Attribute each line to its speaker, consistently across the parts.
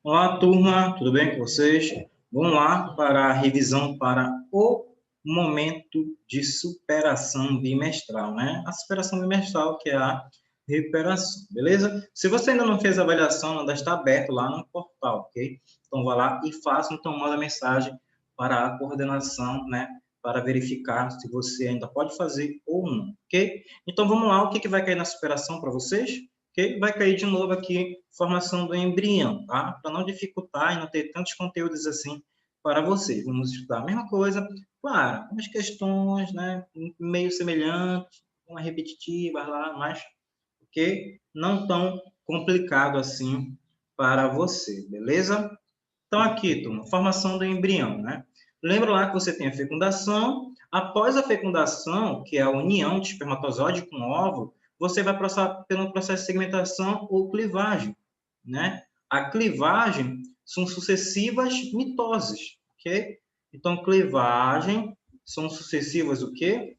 Speaker 1: Olá, turma, tudo bem com vocês? Vamos lá para a revisão para o momento de superação bimestral, né? A superação bimestral, que é a recuperação, beleza? Se você ainda não fez a avaliação, ainda está aberto lá no portal, ok? Então, vá lá e faça, então, manda mensagem para a coordenação, né? Para verificar se você ainda pode fazer ou não, ok? Então, vamos lá, o que vai cair na superação para vocês? Ok? Vai cair de novo aqui formação do embrião, tá? Para não dificultar e não ter tantos conteúdos assim para vocês. Vamos estudar a mesma coisa, claro, umas questões, né, meio semelhantes, umas repetitivas lá, mas ok? Não tão complicado assim para você, beleza? Então aqui, turma, formação do embrião, né? Lembra lá que você tem a fecundação. Após a fecundação, que é a união de espermatozoide com óvulo, você vai passar pelo processo de segmentação ou clivagem, né? A clivagem são sucessivas mitoses, ok? Então, clivagem são sucessivas o quê?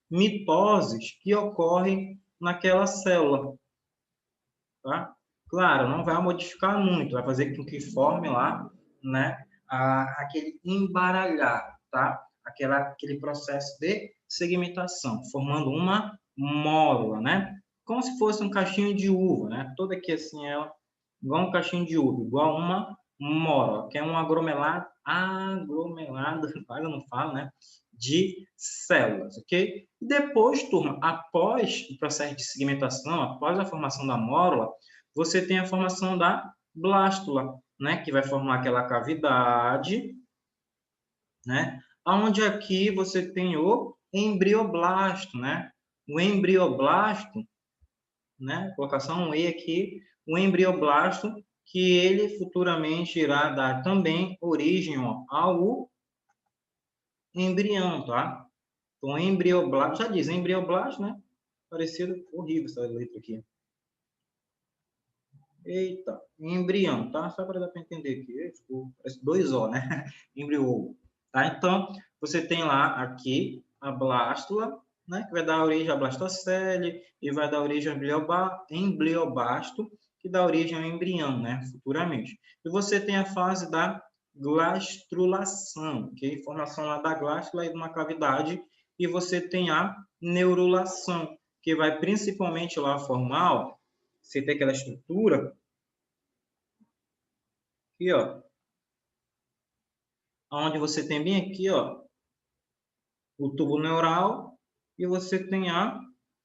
Speaker 1: Mitoses que ocorrem naquela célula, tá? Claro, não vai modificar muito, vai fazer com que forme lá, né, aquele embaralhar, tá? Aquele processo de segmentação, formando uma mórula, né? Como se fosse um cachinho de uva, né? Toda aqui assim, ela, igual um cachinho de uva, igual uma mórula, que é um aglomerado, eu não falo, né? De células, ok? Depois, turma, após o processo de segmentação, após a formação da mórula, você tem a formação da blástula, né? Que vai formar aquela cavidade, né? Onde aqui você tem o embrioblasto, né? O embrioblasto, né? Colocação um E aqui, o embrioblasto, que ele futuramente irá dar também origem ó, ao embrião, tá? Então, embrioblasto, já diz, embrioblasto, né? Parecido, horrível essa letra aqui. Eita, embrião, tá? Só para dar para entender aqui. Parece dois O, né? Embrião. Tá? Então, você tem lá aqui a blástula, né? Que vai dar origem à blastocele e vai dar origem ao embliobasto, que dá origem ao embrião, né? Futuramente. E você tem a fase da glastrulação, que é a formação lá da glástula e de uma cavidade. E você tem a neurulação, que vai principalmente lá formar, ó, você tem aquela estrutura aqui, ó, onde você tem bem aqui, ó, o tubo neural e você tem a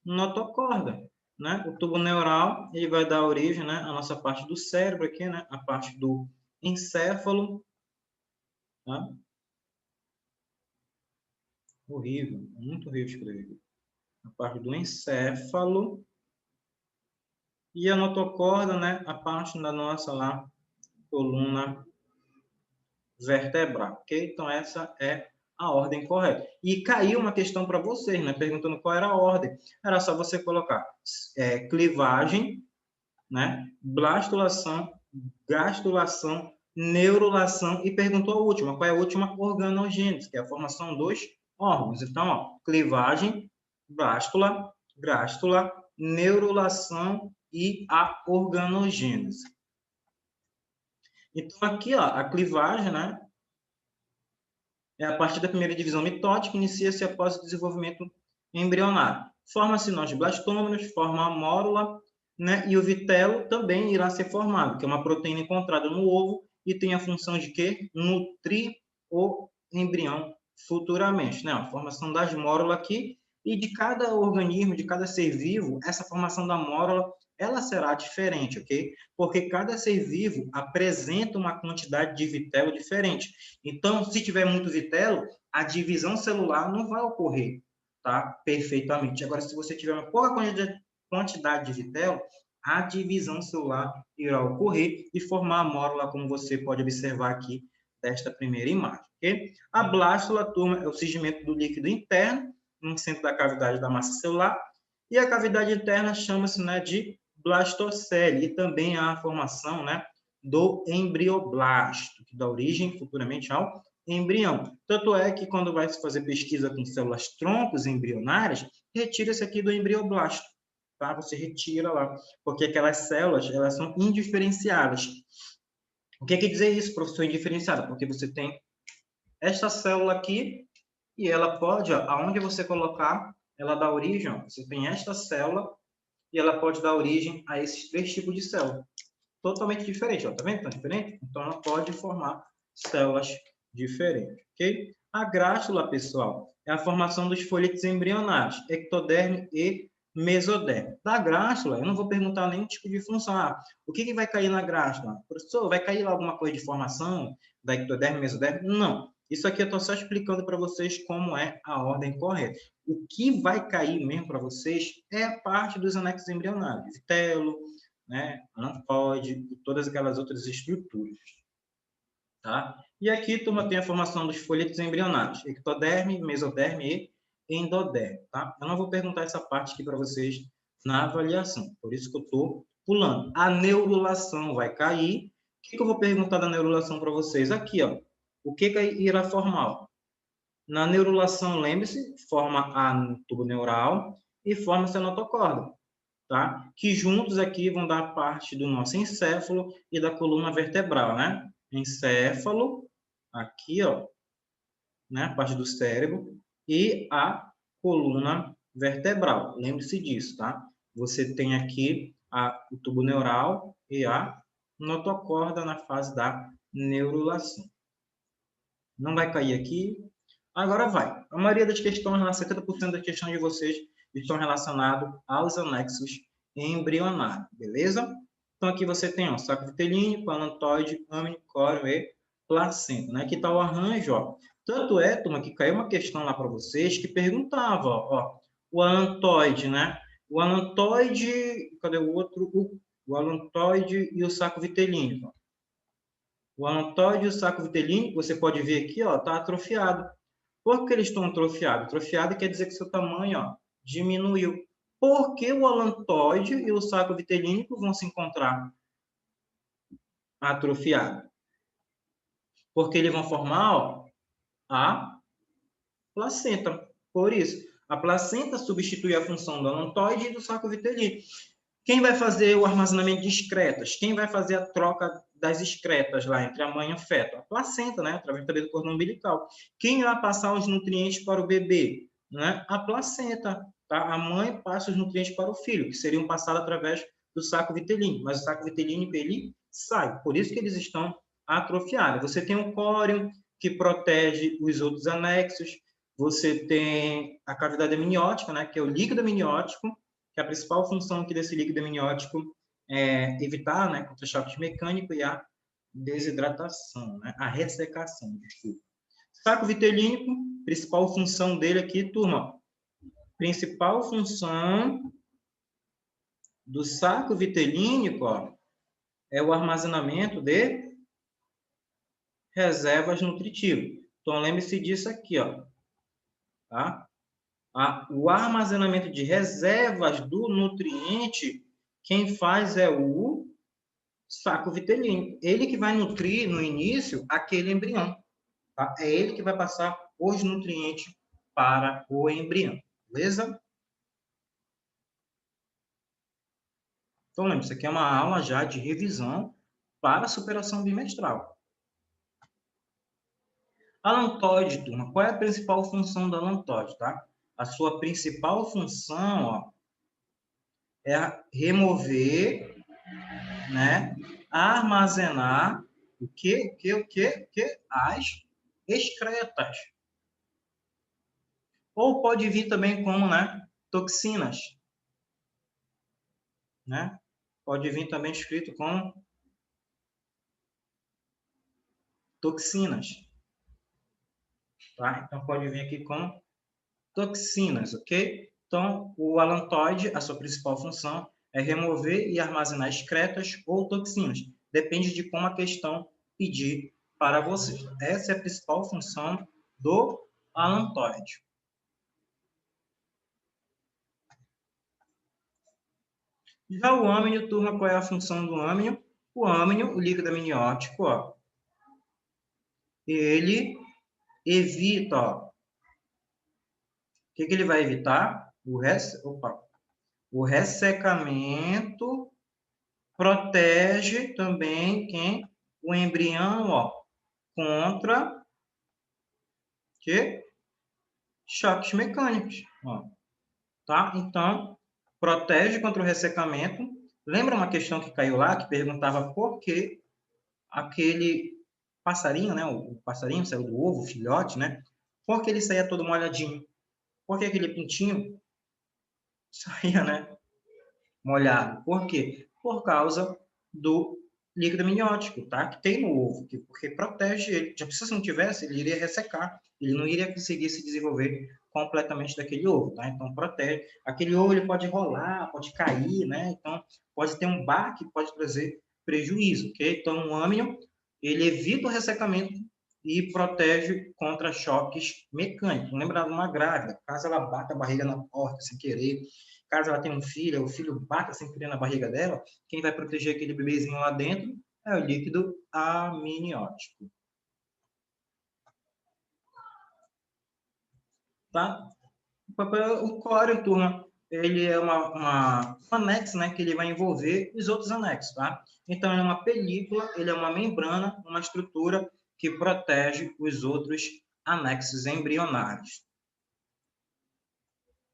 Speaker 1: notocorda, né? O tubo neural, ele vai dar origem, né, à nossa parte do cérebro aqui, né, a parte do encéfalo, tá? Horrível, muito horrível escrever. A parte do encéfalo e a notocorda, né, a parte da nossa lá coluna vertebral, ok? Então, essa é a ordem correta. E caiu uma questão para vocês, né? Perguntando qual era a ordem. Era só você colocar clivagem, né? Blastulação, gastrulação, neurulação e perguntou a última. Qual é a última? Organogênese, que é a formação dos órgãos. Então, ó, clivagem, blástula, gástula, neurulação e a organogênese. Então, aqui, ó, a clivagem, né? É a partir da primeira divisão mitótica, inicia-se após o desenvolvimento embrionário. Forma-se nós blastômeros, forma a mórula, né? E o vitelo também irá ser formado, que é uma proteína encontrada no ovo e tem a função de quê? Nutrir o embrião futuramente, né? A formação das mórulas aqui e de cada organismo, de cada ser vivo, essa formação da mórula ela será diferente, ok? Porque cada ser vivo apresenta uma quantidade de vitelo diferente. Então, se tiver muito vitelo, a divisão celular não vai ocorrer, tá? Perfeitamente. Agora, se você tiver uma pouca quantidade de vitelo, a divisão celular irá ocorrer e formar a mórula, como você pode observar aqui desta primeira imagem, ok? A blástula, turma, é o surgimento do líquido interno no centro da cavidade da massa celular e a cavidade interna chama-se, né, de blastocele e também há a formação, né, do embrioblasto, que dá origem futuramente ao embrião. Tanto é que quando vai se fazer pesquisa com células troncos embrionárias, retira-se aqui do embrioblasto, tá? Você retira lá, porque aquelas células, elas são indiferenciadas. O que quer dizer isso, professor, indiferenciada? Porque você tem esta célula aqui e ela pode, ó, aonde você colocar, ela dá origem, ó, você tem esta célula e ela pode dar origem a esses três tipos de célula. Totalmente diferente, ó, tá vendo? Tá diferente? Então, ela pode formar células diferentes, ok? A grástula, pessoal, é a formação dos folhetos embrionários, ectoderme e mesoderme. Da grástula, eu não vou perguntar nenhum tipo de função. Ah, o que vai cair na grástula? Professor, vai cair lá alguma coisa de formação da ectoderme e mesoderme? Não. Isso aqui eu estou só explicando para vocês como é a ordem correta. O que vai cair mesmo para vocês é a parte dos anexos embrionários, vitelo, né, anantoide e todas aquelas outras estruturas. Tá? E aqui, turma, tem a formação dos folhetos embrionários, ectoderme, mesoderme e endoderme. Tá? Eu não vou perguntar essa parte aqui para vocês na avaliação, por isso que eu estou pulando. A neurulação vai cair. O que eu vou perguntar da neurulação para vocês? Aqui, ó. O que irá formar? Na neurulação, lembre-se, forma a tubo neural e forma-se a notocorda, tá? Que juntos aqui vão dar parte do nosso encéfalo e da coluna vertebral, né? Encéfalo, aqui, ó, né? Parte do cérebro, e a coluna vertebral. Lembre-se disso, tá? Você tem aqui o tubo neural e a notocorda na fase da neurulação. Não vai cair aqui. Agora vai. A maioria das questões, 70% das questões de vocês estão relacionadas aos anexos embrionários, beleza? Então, aqui você tem o saco vitelíneo, alantoide, âmino, córeo e placenta, né? Aqui está o arranjo, ó. Tanto é, turma, que caiu uma questão lá para vocês que perguntava, ó, o alantoide, né? O alantoide, cadê o outro? O alantoide e o saco vitelíneo. O alantoide e o saco vitelíneo, você pode ver aqui, ó, está atrofiado. Por que eles estão atrofiados? Atrofiado quer dizer que seu tamanho, ó, diminuiu. Por que o alantoide e o saco vitelínico vão se encontrar atrofiados? Porque eles vão formar, ó, a placenta. Por isso, a placenta substitui a função do alantoide e do saco vitelínico. Quem vai fazer o armazenamento de excretas? Quem vai fazer a troca das excretas lá entre a mãe e o feto? A placenta, né? Através também do cordão umbilical. Quem vai passar os nutrientes para o bebê? Né? A placenta. Tá? A mãe passa os nutrientes para o filho, que seriam passados através do saco vitelínico. Mas o saco vitelínico, ele sai. Por isso que eles estão atrofiados. Você tem o córeo, que protege os outros anexos. Você tem a cavidade amniótica, né? Que é o líquido amniótico, que a principal função aqui desse líquido amniótico é evitar, né, contra-choque mecânico e a desidratação, né, a ressecação, desculpa. Saco vitelínico, principal função dele aqui, turma, principal função do saco vitelínico, ó, é o armazenamento de reservas nutritivas. Então, lembre-se disso aqui, ó, tá? O armazenamento de reservas do nutriente, quem faz é o saco vitelínico. Ele que vai nutrir, no início, aquele embrião. Tá? É ele que vai passar os nutrientes para o embrião. Beleza? Então, lembre, isso aqui é uma aula já de revisão para a superação bimestral. Alantoide, turma. Qual é a principal função do alantoide, tá? A sua principal função, ó, é remover, né? Armazenar o que? As excretas. Ou pode vir também como, né? Toxinas, né? Pode vir também escrito como toxinas, tá? Então pode vir aqui com toxinas, ok? Então o alantoide, a sua principal função é remover e armazenar excretas ou toxinas. Depende de como a questão pedir para você. Essa é a principal função do alantoide. Já o âmino, turma, qual é a função do âmino? O âmino, o líquido amniótico, ó, ele evita, ó, o que ele vai evitar? Opa, O ressecamento protege também quem? O embrião, ó, contra que? Choques mecânicos, ó, tá? Então, protege contra o ressecamento. Lembra uma questão que caiu lá, que perguntava por que aquele passarinho, né? O passarinho saiu do ovo, o filhote, né? Por que ele saía todo molhadinho? Por que aquele pintinho saía, né? Molhado. Por quê? Por causa do líquido amniótico, tá? Que tem no ovo, porque protege ele. Já se não tivesse, ele iria ressecar, ele não iria conseguir se desenvolver completamente daquele ovo, tá? Então protege. Aquele ovo ele pode rolar, pode cair, né? Então pode ter um baque, pode trazer prejuízo, ok? Então o âmnion ele evita o ressecamento e protege contra choques mecânicos. Lembra de uma grávida, caso ela bata a barriga na porta sem querer, caso ela tenha um filho, o filho bata sem querer na barriga dela, quem vai proteger aquele bebezinho lá dentro é o líquido amniótico. Tá? O córeo, turma, ele é um anexo, né, que ele vai envolver os outros anexos, tá? Então, ele é uma película, ele é uma membrana, uma estrutura que protege os outros anexos embrionários.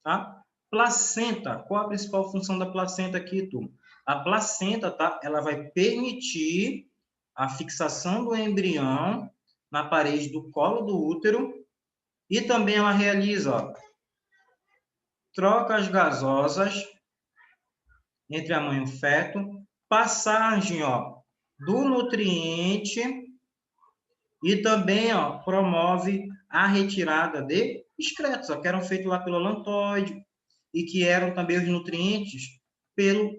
Speaker 1: Tá? Placenta, qual a principal função da placenta aqui, turma? A placenta, tá? Ela vai permitir a fixação do embrião na parede do colo do útero e também ela realiza, ó, trocas gasosas entre a mãe e o feto, passagem, ó, do nutriente e também, ó, promove a retirada de excretos, ó, que eram feitos lá pelo alantoide e que eram também os nutrientes pelo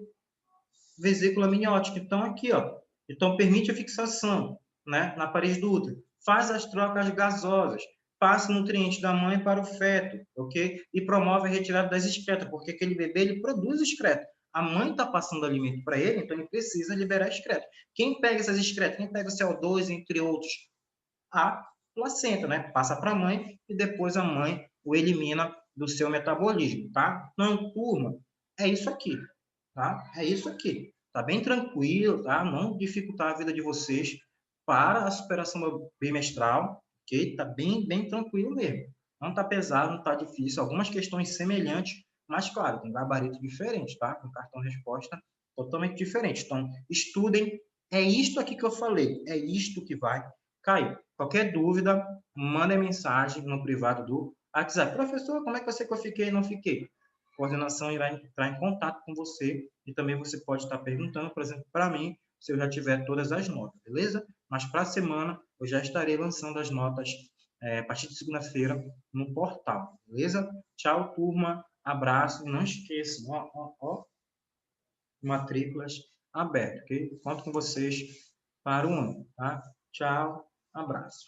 Speaker 1: vesícula amniótica. Então, aqui, ó, então permite a fixação, né, na parede do útero, faz as trocas gasosas, passa o nutriente da mãe para o feto, ok? E promove a retirada das excretas, porque aquele bebê ele produz excreto. A mãe está passando alimento para ele, então ele precisa liberar excreto. Quem pega essas excretas? Quem pega o CO2, entre outros? A placenta, né? Passa para a mãe e depois a mãe o elimina do seu metabolismo, tá? Então, turma, é isso aqui, tá? É isso aqui. Tá bem tranquilo, tá? Não dificultar a vida de vocês para a superação bimestral, ok? Tá bem tranquilo mesmo. Não tá pesado, não tá difícil. Algumas questões semelhantes, mas, claro, com gabarito diferente, tá? Com cartão resposta totalmente diferente. Então, estudem. É isto aqui que eu falei. É isto que vai cair. Qualquer dúvida, manda mensagem no privado do WhatsApp. Professor, como é que eu sei que eu fiquei e não fiquei? A coordenação irá entrar em contato com você e também você pode estar perguntando, por exemplo, para mim, se eu já tiver todas as notas, beleza? Mas para a semana eu já estarei lançando as notas a partir de segunda-feira no portal, beleza? Tchau, turma. Abraço. E não esqueçam, matrículas abertas, ok? Conto com vocês para o ano, tá? Tchau, abraço.